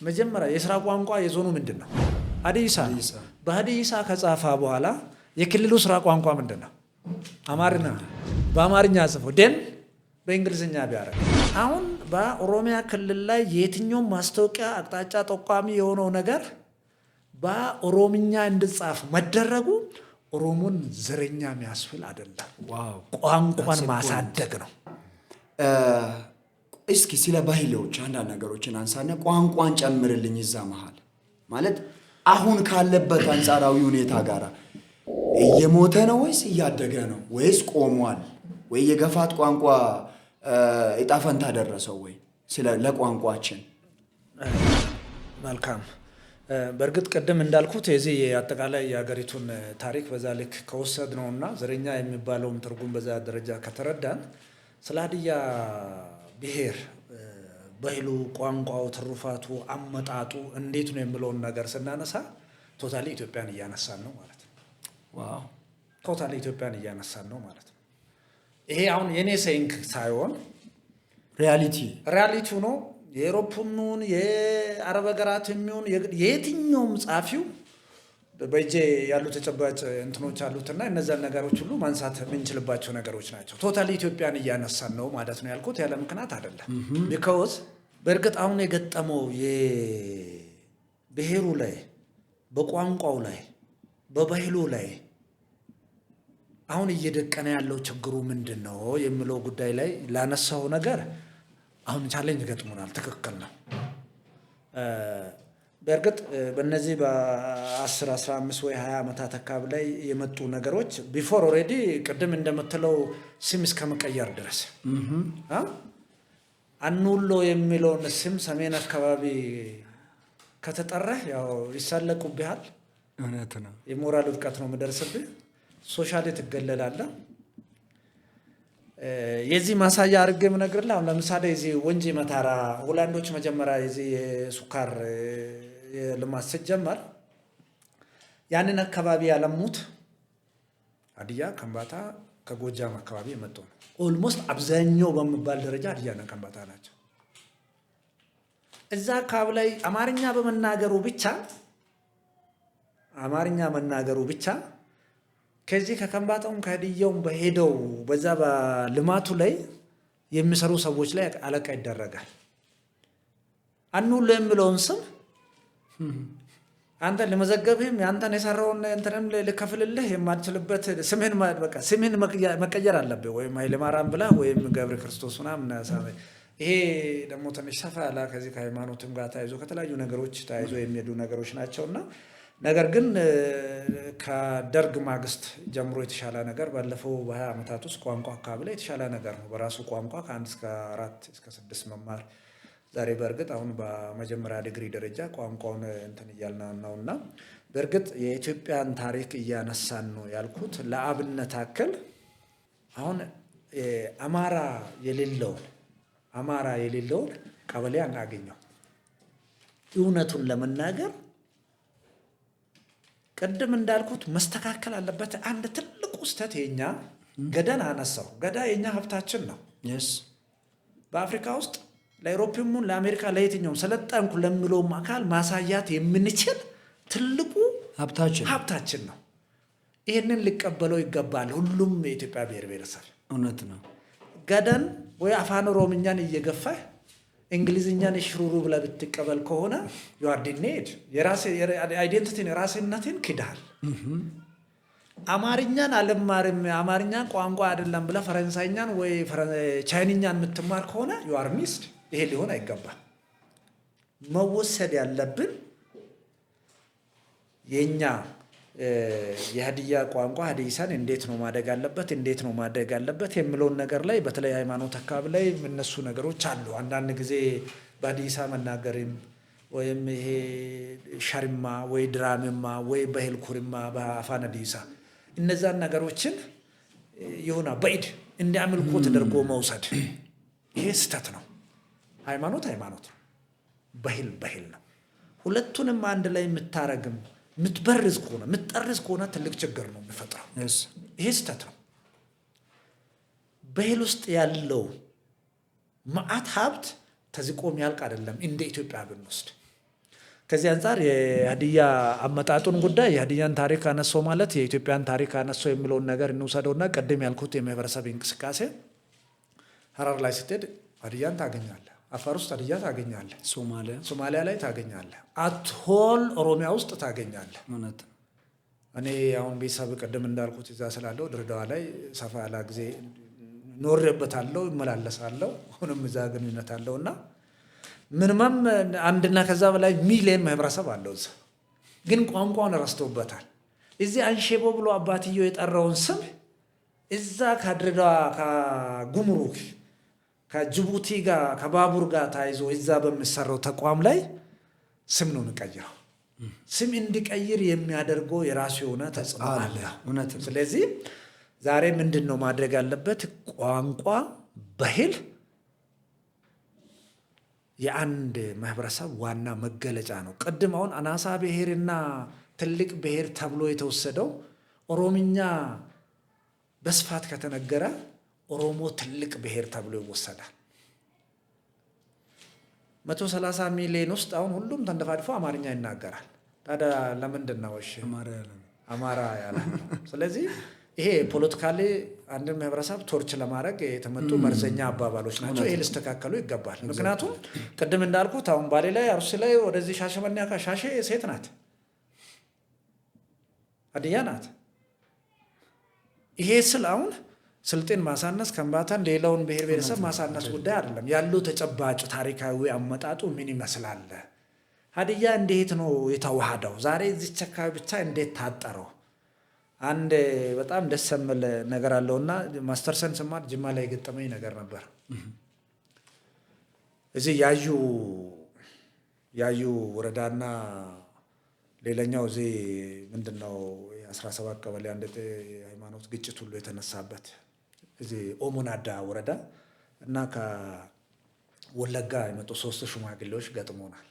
መጀመሪያ የስራ ቋንቋ የዞኑ ምንድነው? ሀዲይሳ። በሀዲይሳ ከጻፈ በኋላ የክልሉ ስራ ቋንቋ ምንድነው? አማርኛ። በአማርኛ ጽፎ ደን በእንግሊዝኛ ቢያረግ አሁን በኦሮሚያ ክልል ላይ የትኛው ማስታወቂያ አቅጣጫ ጠቋሚ የሆነው ነገር በኦሮምኛ እንድጻፍ መደረጉ ኦሮሞን ዘረኛ የሚያስብል አይደለም። ቋንቋን ማሳደግ ነው። እስኪ ስለ ባህሎች አንዳንድ ነገሮችን አንሳና ቋንቋን ጨምርልኝ እዛ መሃል ማለት አሁን ካለበት አንጻራዊ ሁኔታ ጋር እየሞተ ነው ወይስ እያደገ ነው ወይስ ቆሟል ወይ የገፋት ቋንቋ እጣ ፈንታ ደረሰው ወይ ስለ ለቋንቋችን? መልካም። በእርግጥ ቅድም እንዳልኩት የዚህ አጠቃላይ የሀገሪቱን ታሪክ በዛ ልክ ከወሰድ ነውና ዘረኛ የሚባለውን ትርጉም በዛ ደረጃ ከተረዳን ስለ ሀዲያ ብሔር ባህሉ፣ ቋንቋው፣ ትሩፋቱ፣ አመጣጡ እንዴት ነው የሚለውን ነገር ስናነሳ ቶታሊ ኢትዮጵያን እያነሳን ነው ማለት ነው። ዋው! ቶታሊ ኢትዮጵያን እያነሳን ነው ማለት ነው። ይሄ አሁን የኔ ሴንክ ሳይሆን ሪያሊቲው ነው። የአውሮፓውን የአረብ ሀገራት የሚሆን የየትኛውም ጻፊው በእጄ ያሉ ተጨባጭ እንትኖች አሉትና እነዛን ነገሮች ሁሉ ማንሳት የምንችልባቸው ነገሮች ናቸው። ቶታሊ ኢትዮጵያን እያነሳን ነው ማለት ነው ያልኩት ያለ ምክንያት አይደለም። ቢኮዝ በእርግጥ አሁን የገጠመው የብሔሩ ላይ፣ በቋንቋው ላይ፣ በባህሉ ላይ አሁን እየደቀነ ያለው ችግሩ ምንድን ነው የሚለው ጉዳይ ላይ ላነሳው ነገር አሁን ቻሌንጅ ገጥሞናል። ትክክል ነው። በእርግጥ በእነዚህ በ10 15 ወይ 20 ዓመታት አካባቢ ላይ የመጡ ነገሮች ቢፎር ኦልሬዲ ቅድም እንደምትለው ስም እስከ መቀየር ድረስ አኑሎ የሚለውን ስም ሰሜን አካባቢ ከተጠራህ ያው ይሳለቁብሃል። እውነት ነው። የሞራል ውድቀት ነው የሚደርስብህ። ሶሻሊ ትገለላለህ። የዚህ ማሳያ አድርጌ የምነግርልህ አሁን ለምሳሌ የዚህ ወንጂ መታራ ሆላንዶች መጀመሪያ የዚህ የሱካር ልማት ሲጀመር ያንን አካባቢ ያለሙት ሀዲያ፣ ከምባታ ከጎጃም አካባቢ የመጡ ነው። ኦልሞስት አብዛኛው በሚባል ደረጃ ሀዲያና ከምባታ ናቸው። እዛ አካባቢ ላይ አማርኛ መናገሩ ብቻ ከዚህ ከከምባታውም ከሀዲያውም በሄደው በዛ በልማቱ ላይ የሚሰሩ ሰዎች ላይ አለቃ ይደረጋል። አኑሎ የሚለውን ስም አንተ ለመዘገብህም ያንተን የሰራውን እንትንም ልከፍልልህ የማትችልበት ስምህን መቀየር አለብህ። ወይም ኃይለማርያም ብለህ ወይም ገብረ ክርስቶስ ምናምን። ይሄ ደግሞ ትንሽ ሰፋ ያለ ከዚህ ከሃይማኖትም ጋር ተያይዞ ከተለያዩ ነገሮች ተያይዞ የሚሄዱ ነገሮች ናቸውና ነገር ግን ከደርግ ማግስት ጀምሮ የተሻለ ነገር ባለፈው በ20 ዓመታት ውስጥ ቋንቋ አካባቢ ላይ የተሻለ ነገር ነው። በራሱ ቋንቋ ከ1 እስከ 4 እስከ 6 መማር ዛሬ በእርግጥ አሁን በመጀመሪያ ዲግሪ ደረጃ ቋንቋውን እንትን እያልን ነውና በእርግጥ የኢትዮጵያን ታሪክ እያነሳን ነው ያልኩት ለአብነት አክል አሁን አማራ የሌለውን ቀበሌ አናገኘው። እውነቱን ለመናገር ቅድም እንዳልኩት መስተካከል አለበት። አንድ ትልቁ ስህተት የኛ ገዳን አነሳው። ገዳ የኛ ሀብታችን ነው። በአፍሪካ ውስጥ ለአውሮፓም ለአሜሪካ ለየትኛውም ሰለጠንኩ ለሚለውም አካል ማሳያት የምንችል ትልቁ ሀብታችን ነው። ይህንን ሊቀበለው ይገባል ሁሉም የኢትዮጵያ ብሔር ብሔረሰብ። እውነት ነው። ገዳን ወይ አፋን ኦሮምኛን እየገፋህ እንግሊዝኛን ሽሩሩ ብለህ ብትቀበል ከሆነ ዩአርዲኔድ አይዴንቲቲን የራስነትን ክዳል። አማርኛን አልማርም አማርኛን ቋንቋ አይደለም ብለህ ፈረንሳይኛን ወይ ቻይንኛን የምትማር ከሆነ ዩአር ሚስድ። ይሄ ሊሆን አይገባል። መወሰድ ያለብን የኛ የሀዲያ ቋንቋ ሀዲይሳን እንዴት ነው ማደግ አለበት የሚለውን ነገር ላይ በተለይ ሃይማኖት አካባቢ ላይ የምነሱ ነገሮች አሉ። አንዳንድ ጊዜ በሀዲይሳ መናገርም ወይም ይሄ ሸርማ ወይ ድራምማ ወይ በሄልኩርማ በአፋን ሀዲይሳ እነዛን ነገሮችን ይሁና በኢድ እንዲያምልኮ ተደርጎ መውሰድ ይሄ ስህተት ነው። ሃይማኖት ነው፣ ባህል ነው። ሁለቱንም አንድ ላይ የምታረግም የምትጠርዝ ከሆነ ትልቅ ችግር ነው የሚፈጥረው። ይሄ ስህተት ነው። ባህል ውስጥ ያለው መዓት ሀብት ተዝቆ የሚያልቅ አይደለም። እንደ ኢትዮጵያ ብንወስድ ከዚህ አንጻር የሀዲያ አመጣጡን ጉዳይ የሀዲያን ታሪክ አነሳው ማለት የኢትዮጵያን ታሪክ አነሳው የሚለውን ነገር እንውሰደውና ቀደም ያልኩት የማህበረሰብ እንቅስቃሴ ሀረር ላይ ስትሄድ ሀዲያን ታገኛለህ፣ አፋር ውስጥ ሀዲያ ታገኛለህ፣ ሶማሊያ ላይ ታገኛለህ፣ አትሆል ኦሮሚያ ውስጥ ታገኛለህ። እኔ አሁን ቤተሰብ ቀደም እንዳልኩት እዛ ስላለው ድሬዳዋ ላይ ሰፋ ያለ ጊዜ ኖሬበታለሁ፣ እመላለሳለሁ፣ አሁንም እዛ ግንኙነት አለውና ምንመም አንድና ከዛ በላይ ሚሊዮን ማህበረሰብ አለው። እዛ ግን ቋንቋውን ረስተውበታል። እዚህ አንሼቦ ብሎ አባትየው የጠራውን ስም እዛ ከድሬዳዋ ከጉምሩክ ከጅቡቲ ጋር ከባቡር ጋር ታይዞ እዛ በሚሰራው ተቋም ላይ ስም ነው እንቀይረው። ስም እንዲቀይር የሚያደርገው የራሱ የሆነ ተጽዕኖ አለ። ስለዚህ ዛሬ ምንድን ነው ማድረግ ያለበት? ቋንቋ ባህል የአንድ ማህበረሰብ ዋና መገለጫ ነው። ቅድም አሁን አናሳ ብሔርና ትልቅ ብሔር ተብሎ የተወሰደው ኦሮምኛ በስፋት ከተነገረ ኦሮሞ ትልቅ ብሔር ተብሎ ይወሰዳል። 130 ሚሊዮን ውስጥ አሁን ሁሉም ተንደፋድፎ አማርኛ ይናገራል። ታዲያ ለምንድን ነው እሺ አማራ ያለ? ስለዚህ ይሄ ፖለቲካሊ አንድን ማህበረሰብ ቶርች ለማድረግ የተመጡ መርዘኛ አባባሎች ናቸው። ይሄ ሊስተካከሉ ይገባል። ምክንያቱም ቅድም እንዳልኩት አሁን ባሌ ላይ አርሲ ላይ ወደዚህ ሻሸመኔ ሻሼ ሴት ናት፣ ሀዲያ ናት። ይሄ ስል አሁን ስልጤን ማሳነስ ከምባታን ሌላውን ብሔር ብሔረሰብ ማሳነስ ጉዳይ አይደለም። ያለው ተጨባጭ ታሪካዊ አመጣጡ ምን ይመስላል? ሀዲያ እንዴት ነው የተዋሃደው? ዛሬ እዚች አካባቢ ብቻ እንዴት ታጠረው? አንድ በጣም ደስ የሚል ነገር አለውና ማስተርሰን ስማር ጅማ ላይ የገጠመኝ ነገር ነበር። እዚህ ያዩ ወረዳና ሌላኛው እዚህ ምንድነው 17 ቀበሌ አንድ ሃይማኖት ግጭት ሁሉ የተነሳበት እዚህ ኦሞናዳ ወረዳ እና ከወለጋ የመጡ 3 ሽማግሌዎች ገጥሞናል።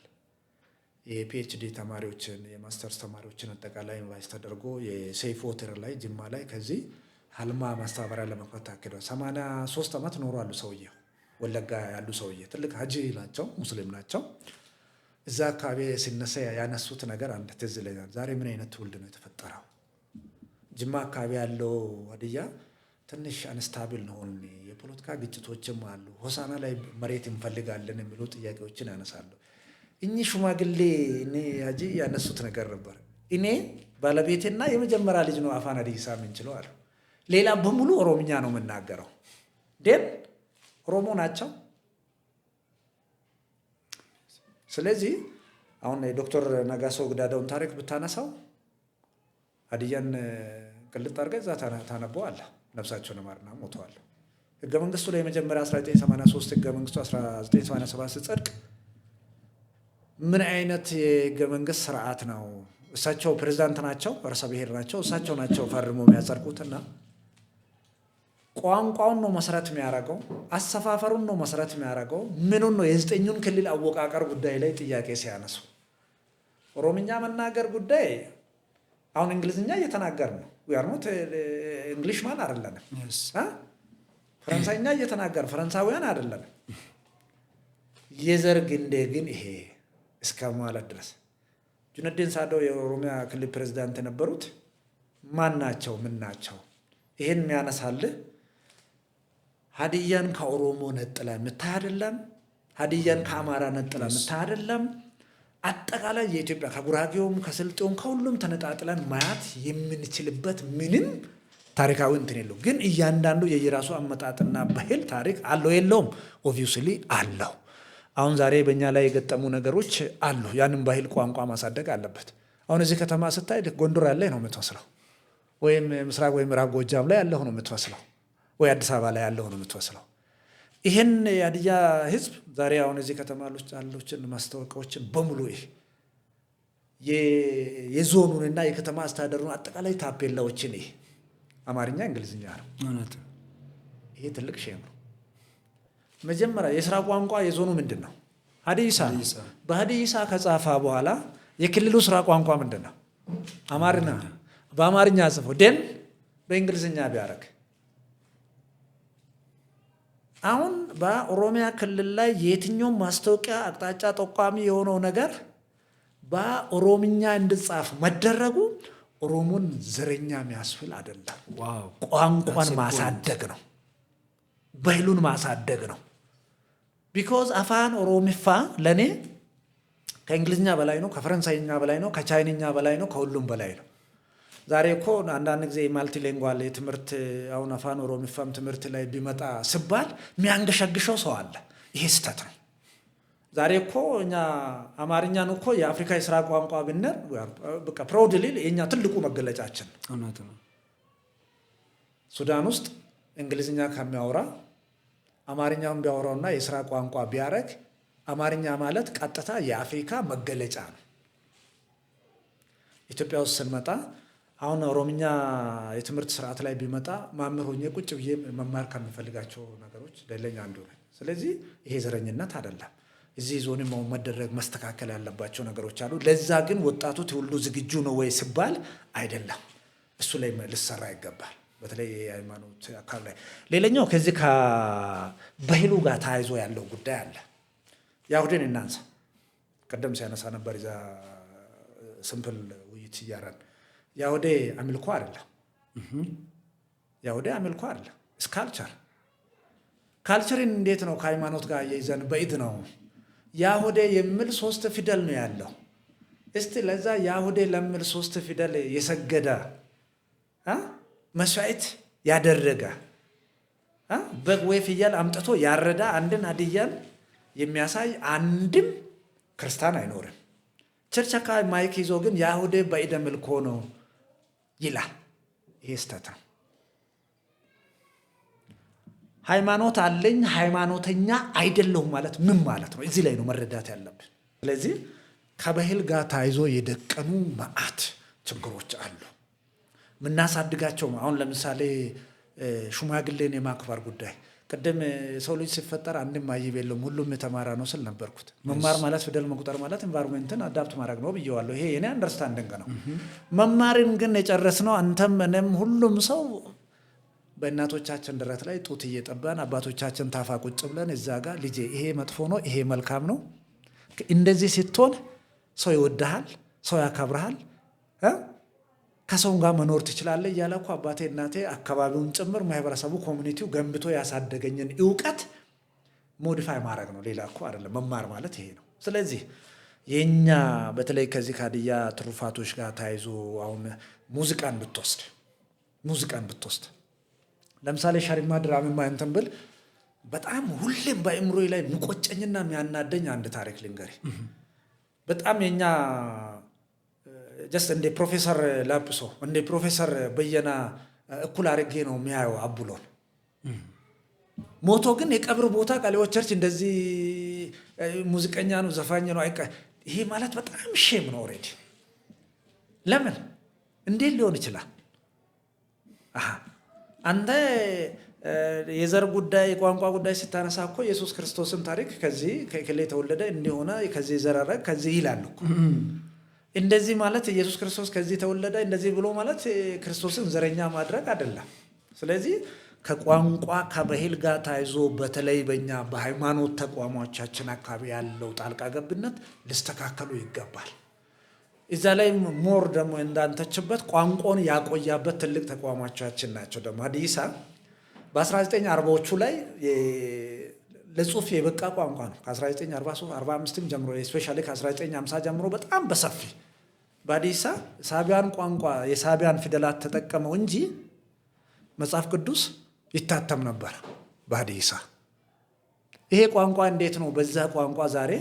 የፒኤችዲ ተማሪዎችን የማስተርስ ተማሪዎችን አጠቃላይ ኢንቫይት ተደርጎ የሴፍ ሆቴል ላይ ጅማ ላይ ከዚህ ሀልማ ማስተባበሪያ ለመክፈት ታቅዷል። 83 ዓመት ኖሯሉ ሰውየው። ወለጋ ያሉ ሰውዬ ትልቅ ሀጂ ናቸው፣ ሙስሊም ናቸው። እዛ አካባቢ ሲነሳ ያነሱት ነገር አንድ ትዝ ይለኛል። ዛሬ ምን አይነት ትውልድ ነው የተፈጠረው? ጅማ አካባቢ ያለው ሀዲያ ትንሽ አንስታብል ነው፣ የፖለቲካ ግጭቶችም አሉ፣ ሆሳና ላይ መሬት እንፈልጋለን የሚሉ ጥያቄዎችን ያነሳሉ። እኚህ ሽማግሌ እኔ ሀጂ ያነሱት ነገር ነበር። እኔ ባለቤቴና የመጀመሪያ ልጅ ነው አፋን ሀዲይሳ የምንችለው አሉ። ሌላ በሙሉ ኦሮምኛ ነው የምናገረው። ደን ኦሮሞ ናቸው። ስለዚህ አሁን የዶክተር ነጋሶ ግዳዳውን ታሪክ ብታነሳው ሀዲያን ቅልጥ አድርገህ እዛ ታነበዋለህ። ነፍሳቸውን ይማርና ሞተዋል። ህገ መንግስቱ ላይ የመጀመሪያ 1983 ህገ መንግስቱ 1987 ሲጸድቅ ምን አይነት የህገ መንግስት ስርዓት ነው? እሳቸው ፕሬዝዳንት ናቸው፣ ርዕሰ ብሔር ናቸው። እሳቸው ናቸው ፈርሞ የሚያጸድቁትና ቋንቋውን ነው መሰረት የሚያደርገው፣ አሰፋፈሩን ነው መሰረት የሚያደርገው። ምኑን ነው የዘጠኙን ክልል አወቃቀር ጉዳይ ላይ ጥያቄ ሲያነሱ ኦሮምኛ መናገር ጉዳይ አሁን እንግሊዝኛ እየተናገር ነው። ያርሞት እንግሊሽ ማን አይደለንም። ፈረንሳይኛ እየተናገር ፈረንሳውያን አይደለንም። የዘር ግንዴ ግን ይሄ እስከ ማለት ድረስ ጁነዲን ሳዶ የኦሮሚያ ክልል ፕሬዝዳንት የነበሩት ማን ናቸው? ምን ናቸው? ይሄን የሚያነሳልህ ሀዲያን ከኦሮሞ ነጥላ የምታይ አይደለም። ሀዲያን ከአማራ ነጥላ የምታይ አይደለም። አጠቃላይ የኢትዮጵያ ከጉራጌውም ከስልጤውም ከሁሉም ተነጣጥለን ማየት የምንችልበት ምንም ታሪካዊ እንትን የለው። ግን እያንዳንዱ የየራሱ አመጣጥና ባህል ታሪክ አለው የለውም? ኦብቪየስሊ አለው። አሁን ዛሬ በእኛ ላይ የገጠሙ ነገሮች አሉ። ያንን ባህል ቋንቋ ማሳደግ አለበት። አሁን እዚህ ከተማ ስታይ ጎንደር ያለ ነው የምትመስለው፣ ወይም ምስራቅ ወይም ምዕራብ ጎጃም ላይ ያለው ነው የምትመስለው፣ ወይ አዲስ አበባ ላይ ያለው ነው የምትመስለው። ይህን የሀዲያ ህዝብ ዛሬ አሁን እዚህ ከተማ ያሉትን ማስታወቂያዎችን በሙሉ ይሄ የዞኑንና የከተማ አስተዳደሩን አጠቃላይ ታፔላዎችን ይሄ አማርኛ እንግሊዝኛ ነው። ይሄ ትልቅ ሼም ነው። መጀመሪያ የስራ ቋንቋ የዞኑ ምንድን ነው? ሀዲይሳ። በሀዲይሳ ከጻፋ በኋላ የክልሉ ስራ ቋንቋ ምንድን ነው? አማርኛ። በአማርኛ ጽፎ ደን በእንግሊዝኛ ቢያደርግ አሁን በኦሮሚያ ክልል ላይ የትኛውም ማስታወቂያ አቅጣጫ ጠቋሚ የሆነው ነገር በኦሮምኛ እንድጻፍ መደረጉ ኦሮሞን ዘረኛ የሚያስብል አይደለም። ቋንቋን ማሳደግ ነው፣ ባህሉን ማሳደግ ነው። ቢኮዝ አፋን ኦሮሚፋ ለኔ ከእንግሊዝኛ በላይ ነው፣ ከፈረንሳይኛ በላይ ነው፣ ከቻይንኛ በላይ ነው፣ ከሁሉም በላይ ነው። ዛሬ እኮ አንዳንድ ጊዜ ማልቲሊንጓል የትምህርት አሁን አፋን ኦሮሚፋም ትምህርት ላይ ቢመጣ ሲባል የሚያንገሸግሸው ሰው አለ። ይሄ ስህተት ነው። ዛሬ እኮ እኛ አማርኛን እኮ የአፍሪካ የስራ ቋንቋ ብንር በቃ ፕራውድሊ የኛ ትልቁ መገለጫችን ነው። ሱዳን ውስጥ እንግሊዝኛ ከሚያወራ አማርኛውን ቢያወራውና የስራ ቋንቋ ቢያረግ አማርኛ ማለት ቀጥታ የአፍሪካ መገለጫ ነው። ኢትዮጵያ ውስጥ ስንመጣ አሁን ኦሮምኛ የትምህርት ስርዓት ላይ ቢመጣ ማምር ሆኜ ቁጭ ብዬ መማር ከምፈልጋቸው ነገሮች ለለኛ አንዱ ነው። ስለዚህ ይሄ ዘረኝነት አይደለም። እዚህ ዞን መደረግ መስተካከል ያለባቸው ነገሮች አሉ። ለዛ ግን ወጣቱ ትውልዱ ዝግጁ ነው ወይ ሲባል አይደለም። እሱ ላይ ልሰራ ይገባል። በተለይ የሃይማኖት አካል ላይ ሌላኛው ከዚህ ከባህሉ ጋር ተያይዞ ያለው ጉዳይ አለ። የአይሁድን እናንሳ። ቀደም ሲያነሳ ነበር እዛ ሲምፕል ውይይት እያረን የአይሁድ አምልኮ አይደለም። የአይሁድ አምልኮ አይደለም። ካልቸርን እንዴት ነው ከሃይማኖት ጋር እየይዘን በኢድ ነው የአይሁድ የሚል 3 ፊደል ነው ያለው። እስቲ ለዛ የአይሁድ ለሚል 3 ፊደል የሰገደ መስዋዕት ያደረገ በግ ወይ ፍየል አምጥቶ ያረዳ አንድን ሀዲያን የሚያሳይ አንድም ክርስቲያን አይኖርም። ቸርች አካባቢ ማይክ ይዞ ግን የአይሁድ በኢድ አምልኮ ነው ይላል። ይሄ ስህተት ነው። ሃይማኖት አለኝ ሃይማኖተኛ አይደለሁም ማለት ምን ማለት ነው? እዚህ ላይ ነው መረዳት ያለብን። ስለዚህ ከባህል ጋር ተያይዞ የደቀኑ መዓት ችግሮች አሉ። ምናሳድጋቸው አሁን ለምሳሌ ሽማግሌን የማክበር ጉዳይ ቅድም ሰው ልጅ ሲፈጠር አንድም ማይብ የለውም ሁሉም የተማረ ነው ስል ነበርኩት። መማር ማለት ፊደል መቁጠር ማለት ኢንቫይሮንመንትን አዳፕት ማድረግ ነው ብየዋለሁ። ይሄ የኔ አንደርስታንዲንግ ነው። መማርን ግን የጨረስነው አንተም እኔም ሁሉም ሰው በእናቶቻችን ደረት ላይ ጡት እየጠባን አባቶቻችን ታፋ ቁጭ ብለን እዛ ጋር ልጄ ይሄ መጥፎ ነው ይሄ መልካም ነው እንደዚህ ስትሆን ሰው ይወድሃል፣ ሰው ያከብርሃል፣ ከሰው ጋር መኖር ትችላለህ እያለ እኮ አባቴ እናቴ አካባቢውን ጭምር ማህበረሰቡ ኮሚኒቲው ገንብቶ ያሳደገኝን እውቀት ሞዲፋይ ማድረግ ነው። ሌላ እኮ አይደለም። መማር ማለት ይሄ ነው። ስለዚህ የኛ በተለይ ከዚህ ከሀዲያ ትሩፋቶች ጋር ተያይዞ አሁን ሙዚቃን ብትወስድ ለምሳሌ ሸሪማ ድራማ እንትን ብል በጣም ሁሌም በአእምሮዬ ላይ የሚቆጨኝና የሚያናደኝ አንድ ታሪክ ልንገሪ። በጣም የኛ ጀስት እንደ ፕሮፌሰር ላጲሶ እንደ ፕሮፌሰር በየና እኩል አድርጌ ነው የሚያየው አቡሎን። ሞቶ ግን የቀብር ቦታ ቃሊዮት ቸርች እንደዚህ ሙዚቀኛ ነው ዘፋኝ ነው ይሄ ማለት በጣም ሼም ነው። ኦሬዲ ለምን እንዴት ሊሆን ይችላል? አንተ የዘር ጉዳይ የቋንቋ ጉዳይ ስታነሳ እኮ ኢየሱስ ክርስቶስን ታሪክ ከዚህ ከክሌ ተወለደ እንደሆነ ከዚህ ዘራረግ ከዚህ ይላል እኮ። እንደዚህ ማለት ኢየሱስ ክርስቶስ ከዚህ ተወለደ እንደዚህ ብሎ ማለት ክርስቶስን ዘረኛ ማድረግ አይደለም። ስለዚህ ከቋንቋ ከባህል ጋር ተያይዞ በተለይ በእኛ በሃይማኖት ተቋሞቻችን አካባቢ ያለው ጣልቃ ገብነት ሊስተካከሉ ይገባል። እዛ ላይ ሞር ደግሞ እንዳንተችበት ቋንቋን ያቆያበት ትልቅ ተቋሞቻችን ናቸው። ደግሞ ሀዲሳ በ1940ዎቹ ላይ ለጽሁፍ የበቃ ቋንቋ ነው። ከ1943 45 ጀምሮ ስፔሻሊ ከ1950 ጀምሮ በጣም በሰፊ በሀዲሳ ሳቢያን ቋንቋ የሳቢያን ፊደላት ተጠቀመው እንጂ መጽሐፍ ቅዱስ ይታተም ነበር በሀዲሳ። ይሄ ቋንቋ እንዴት ነው በዛ ቋንቋ ዛሬ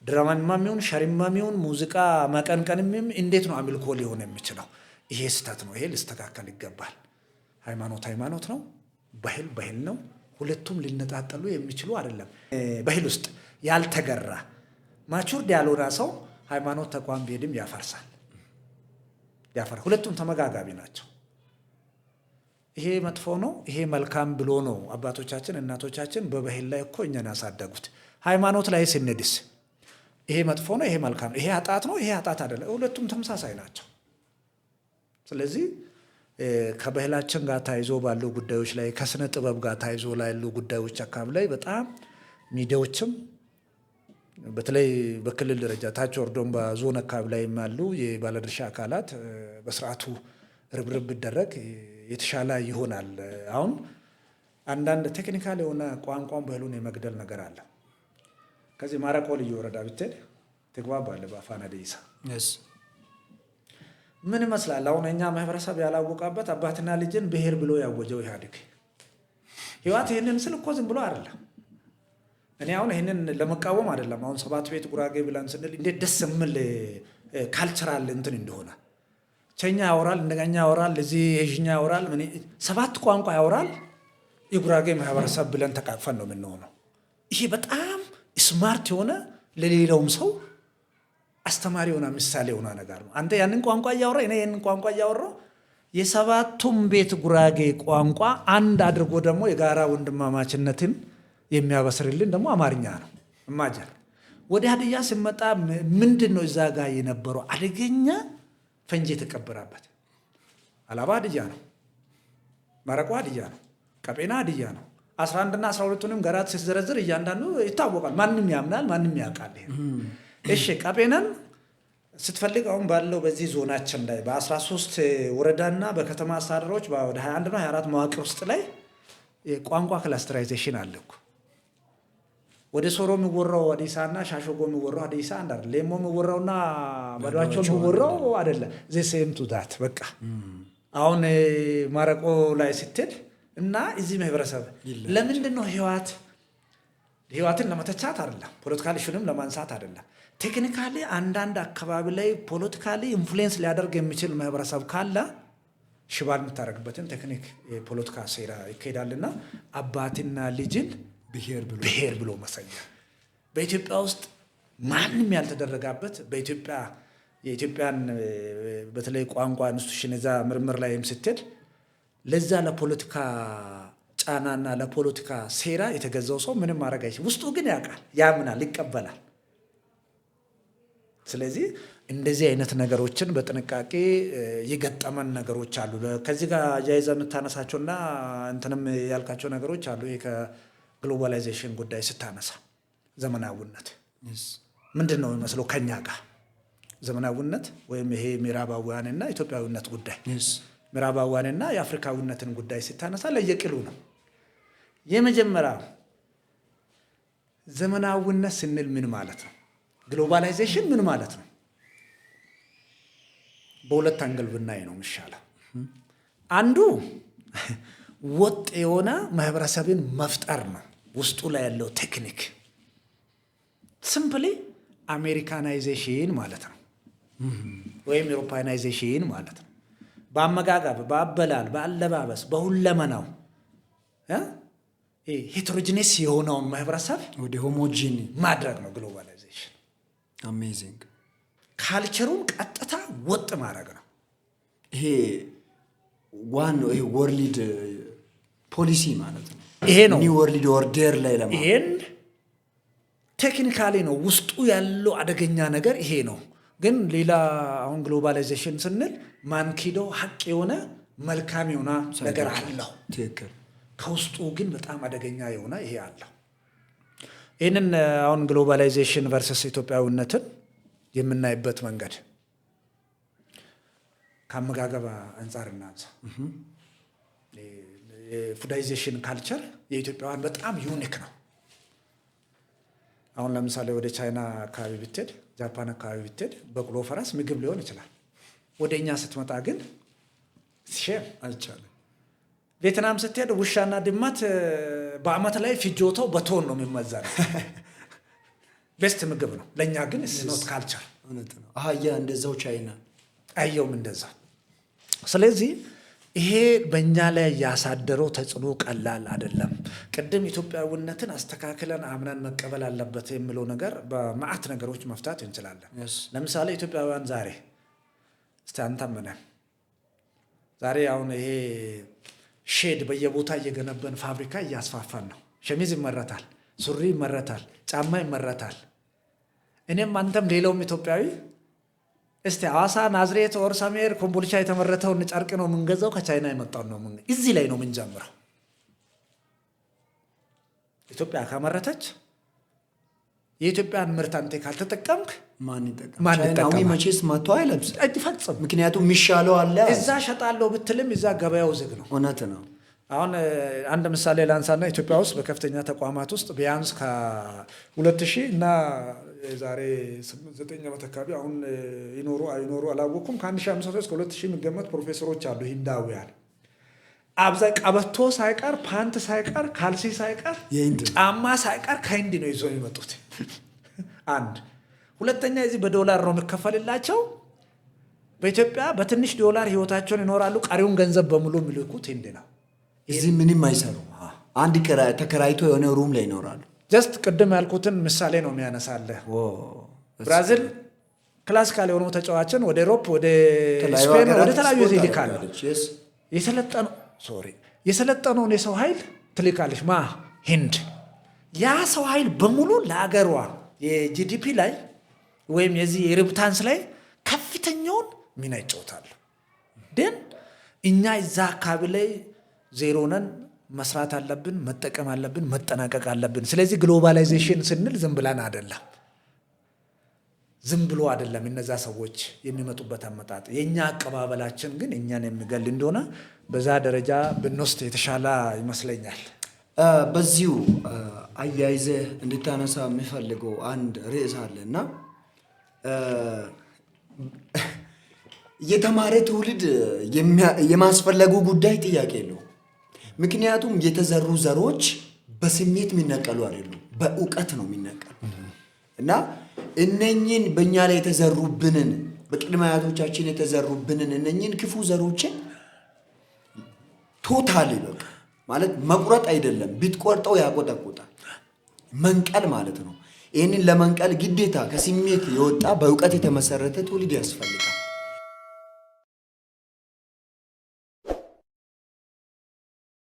ድራማም ይሁን ሸሪማም ይሁን ሙዚቃ መቀንቀንም እንዴት ነው አምልኮ ሊሆን የሚችለው? ይሄ ስህተት ነው። ይሄ ሊስተካከል ይገባል። ሃይማኖት ነው፣ ባህል ነው። ሁለቱም ሊነጣጠሉ የሚችሉ አይደለም። ባህል ውስጥ ያልተገራ ማቹርድ ያልሆነ ሰው ሃይማኖት ተቋም ቢሄድም ያፈርሳል። ሁለቱም ተመጋጋቢ ናቸው። ይሄ መጥፎ ነው ይሄ መልካም ብሎ ነው አባቶቻችን እናቶቻችን በባህል ላይ እኮ እኛን ያሳደጉት። ሃይማኖት ላይ ስንድስ ይሄ መጥፎ ነው ይሄ መልካም ነው ይሄ ኃጢአት ነው ይሄ ኃጢአት አይደለም። ሁለቱም ተመሳሳይ ናቸው። ስለዚህ ከባህላችን ጋር ተያይዞ ባሉ ጉዳዮች ላይ ከስነ ጥበብ ጋር ተያይዞ ያሉ ጉዳዮች አካባቢ ላይ በጣም ሚዲያዎችም በተለይ በክልል ደረጃ ታች ወርዶም በዞን አካባቢ ላይ ያሉ የባለድርሻ አካላት በስርዓቱ ርብርብ ቢደረግ የተሻለ ይሆናል። አሁን አንዳንድ ቴክኒካል የሆነ ቋንቋን ባህሉን የመግደል ነገር አለ። ከዚህ ማረቆ ልዩ ወረዳ ብትሄድ ትግባባለህ በአፋን ሀዲይሳ ምን ይመስላል? አሁን እኛ ማህበረሰብ ያላወቀበት አባትና ልጅን ብሔር ብሎ ያወጀው ኢህአዴግ ህወሓት ይህንን ስል እኮ ዝም ብሎ አይደለም። እኔ አሁን ይህንን ለመቃወም አይደለም። አሁን 7 ቤት ጉራጌ ብለን ስንል እንዴት ደስ የሚል ካልቸራል እንትን እንደሆነ ቸኛ ያወራል፣ እንደገኛ ያወራል፣ እዚህ የዥኛ ያወራል፣ 7 ቋንቋ ያወራል። የጉራጌ ማህበረሰብ ብለን ተቃቅፈን ነው የምንሆነው። ይሄ በጣም ስማርት የሆነ ለሌላውም ሰው አስተማሪ የሆነ ምሳሌ የሆነ ነገር ነው። አንተ ያንን ቋንቋ እያወራ እኔ ያንን ቋንቋ እያወራሁ የ7ቱም ቤት ጉራጌ ቋንቋ አንድ አድርጎ ደግሞ የጋራ ወንድማማችነትን የሚያበስርልን ደግሞ አማርኛ ነው። እማጀር ወደ ሀዲያ ሲመጣ ምንድን ነው እዛ ጋር የነበረው አደገኛ ፈንጂ የተቀበረበት? አላባ ሀዲያ ነው፣ ማረቆ ሀዲያ ነው፣ ቀጴና ሀዲያ ነው። 11 እና 12ቱንም ገራት ሲዘረዝር እያንዳንዱ ይታወቃል። ማንም ያምናል፣ ማንም ያውቃል። እሺ ቀጴናን ስትፈልግ አሁን ባለው በዚህ ዞናችን ላይ በ13 ወረዳና በከተማ አስተዳደሮች ወደ 21 እና 24 መዋቅር ውስጥ ላይ የቋንቋ ክላስተራይዜሽን አለ እኮ። ወደ ሶሮ የሚወራው ሀዲሳና ሻሾጎ የሚወራው ሀዲሳ አንድ አይደል። ሌሞ የሚወራውና ባዶአቸው የሚወራው አይደለ። ዘሴም ቱ ዳት በቃ አሁን ማረቆ ላይ ስትሄድ እና እዚህ ማህበረሰብ ለምንድን ነው ህወሓትን ለመተቻት አይደለም፣ ፖለቲካሊ ኢሹንም ለማንሳት አይደለም። ቴክኒካሊ አንዳንድ አካባቢ ላይ ፖለቲካሊ ኢንፍሉዌንስ ሊያደርግ የሚችል ማህበረሰብ ካለ ሽባል የምታደርግበትን ቴክኒክ የፖለቲካ ሴራ ይካሄዳልና አባትና ልጅን ብሔር ብሎ መሰየም በኢትዮጵያ ውስጥ ማንም ያልተደረጋበት የኢትዮጵያን በተለይ ቋንቋ ኢንስቲትዩሽን እዛ ምርምር ላይም ስትሄድ ለዛ ለፖለቲካ ጫናና ለፖለቲካ ሴራ የተገዛው ሰው ምንም ማድረግ አይችልም። ውስጡ ግን ያውቃል፣ ያምናል፣ ይቀበላል። ስለዚህ እንደዚህ አይነት ነገሮችን በጥንቃቄ የገጠመን ነገሮች አሉ። ከዚህ ጋር አያይዘ የምታነሳቸውና እንትንም ያልካቸው ነገሮች አሉ። ይሄ ከግሎባላይዜሽን ጉዳይ ስታነሳ ዘመናዊነት ምንድን ነው የሚመስለው ከኛ ጋር ዘመናዊነት ወይም ይሄ ምዕራባውያንና ኢትዮጵያዊነት ጉዳይ ምዕራባውያንና የአፍሪካዊነትን ጉዳይ ስታነሳ ለየቅሉ ነው። የመጀመሪያው ዘመናዊነት ስንል ምን ማለት ነው? ግሎባላይዜሽን ምን ማለት ነው? በሁለት አንግል ብናይ ነው የሚሻለው። አንዱ ወጥ የሆነ ማህበረሰብን መፍጠር ነው። ውስጡ ላይ ያለው ቴክኒክ ሲምፕሊ አሜሪካናይዜሽን ማለት ነው፣ ወይም ኤውሮፓናይዜሽን ማለት ነው። በአመጋገብ፣ በአበላል፣ በአለባበስ፣ በሁለመናው ሄትሮጂነስ የሆነውን ማህበረሰብ ወደ ሆሞጂኒ ማድረግ ነው ግሎባላይዜሽን። አሜዚንግ ካልቸሩን ቀጥታ ወጥ ማድረግ ነው። ይሄ ዋናው ይሄ ወርልድ ፖሊሲ ማለት ነው። ይሄ ነው ኒው ወርልድ ኦርደር ላይ ለማለት ይሄን ቴክኒካሊ ነው ውስጡ ያለው አደገኛ ነገር ይሄ ነው። ግን ሌላ አሁን ግሎባላይዜሽን ስንል ማንኪዶ ሀቅ የሆነ መልካም የሆነ ነገር አለው። ትክክል። ከውስጡ ግን በጣም አደገኛ የሆነ ይሄ አለው። ይህንን አሁን ግሎባላይዜሽን ቨርሰስ ኢትዮጵያዊነትን የምናይበት መንገድ ከአመጋገብ አንጻር እናንሳ። የፉዳይዜሽን ካልቸር የኢትዮጵያውያን በጣም ዩኒክ ነው። አሁን ለምሳሌ ወደ ቻይና አካባቢ ብትሄድ፣ ጃፓን አካባቢ ብትሄድ በቅሎ ፈረስ ምግብ ሊሆን ይችላል። ወደ እኛ ስትመጣ ግን ሼም አይቻልም። ቬትናም ስትሄድ ውሻና ድመት በአመት ላይ ፍጆታው በቶን ነው የሚመዘነው። ቤስት ምግብ ነው። ለእኛ ግን ስኖት ካልቸር እውነት ነው። አህያ እንደዛው ቻይና አየውም እንደዛ። ስለዚህ ይሄ በእኛ ላይ ያሳደረው ተጽዕኖ ቀላል አይደለም። ቅድም ኢትዮጵያዊነትን አስተካክለን አምናን መቀበል አለበት የሚለው ነገር በማዕት ነገሮች መፍታት እንችላለን። ለምሳሌ ኢትዮጵያውያን ዛሬ እስቲ አንተምነን ዛሬ አሁን ይሄ ሼድ በየቦታ እየገነባን ፋብሪካ እያስፋፋን ነው። ሸሚዝ ይመረታል፣ ሱሪ ይመረታል፣ ጫማ ይመረታል። እኔም አንተም ሌላውም ኢትዮጵያዊ እስቲ ሐዋሳ፣ ናዝሬት፣ ኦር ሰሜር፣ ኮምቦልቻ የተመረተውን ጨርቅ ነው የምንገዛው፣ ከቻይና የመጣው ነው። እዚህ ላይ ነው የምንጀምረው። ኢትዮጵያ ካመረተች የኢትዮጵያን ምርት አንተ ካልተጠቀምክ ማን ይጠቀማል? ቻይናዊ መቼስ መጥቶ አይለብስም ፈጽም። ምክንያቱም የሚሻለው አለ። እዛ ሸጣለሁ ብትልም እዛ ገበያው ዝግ ነው። እውነት ነው። አሁን አንድ ምሳሌ ላንሳና ኢትዮጵያ ውስጥ በከፍተኛ ተቋማት ውስጥ ቢያንስ ከ2000 እና የዛሬ 9 ዓመት አካባቢ አሁን ይኖሩ አይኖሩ አላወኩም ከ1500 እስከ 2000 የሚገመት ፕሮፌሰሮች አሉ ሂንዳውያን። አብዛኛው ቀበቶ ሳይቀር ፓንት ሳይቀር ካልሲ ሳይቀር ጫማ ሳይቀር ከህንድ ነው ይዞ የሚመጡት። አንድ ሁለተኛ እዚህ በዶላር ነው የሚከፈልላቸው። በኢትዮጵያ በትንሽ ዶላር ህይወታቸውን ይኖራሉ። ቀሪውን ገንዘብ በሙሉ የሚልኩት ህንድ ነው። እዚህ ምንም አይሰሩ። አንድ ተከራይቶ የሆነ ሩም ላይ ይኖራሉ። ጀስት ቅድም ያልኩትን ምሳሌ ነው የሚያነሳለህ። ብራዚል ክላሲካል የሆኑ ተጫዋችን ወደ ዩሮፕ ወደ ስፔን ወደ ተለያዩ ይልካል። የሰለጠነውን የሰው ኃይል ትልካለች ሂንድ። ያ ሰው ኃይል በሙሉ ለአገሯ የጂዲፒ ላይ ወይም የዚህ የሪፕታንስ ላይ ከፍተኛውን ሚና ይጫወታሉ። ግን እኛ እዛ አካባቢ ላይ ዜሮ ነን። መስራት አለብን፣ መጠቀም አለብን፣ መጠናቀቅ አለብን። ስለዚህ ግሎባላይዜሽን ስንል ዝም ብለን አይደለም፣ ዝም ብሎ አይደለም እነዛ ሰዎች የሚመጡበት አመጣጥ። የኛ አቀባበላችን ግን እኛን የሚገል እንደሆነ በዛ ደረጃ ብንወስድ የተሻለ ይመስለኛል። በዚሁ አያይዘህ እንድታነሳ የሚፈልገው አንድ ርዕስ አለና የተማረ ትውልድ የማስፈለጉ ጉዳይ ጥያቄ የለው። ምክንያቱም የተዘሩ ዘሮች በስሜት የሚነቀሉ አይደሉም፣ በእውቀት ነው የሚነቀሉ እና እነኚህን በእኛ ላይ የተዘሩብንን በቅድመ አያቶቻችን የተዘሩብንን እነኚህን ክፉ ዘሮችን ቶታሊ በቃ ማለት መቁረጥ አይደለም፣ ቢትቆርጠው ያቆጠቁጣል፣ መንቀል ማለት ነው። ይህንን ለመንቀል ግዴታ ከስሜት የወጣ በእውቀት የተመሰረተ ትውልድ ያስፈልጋል።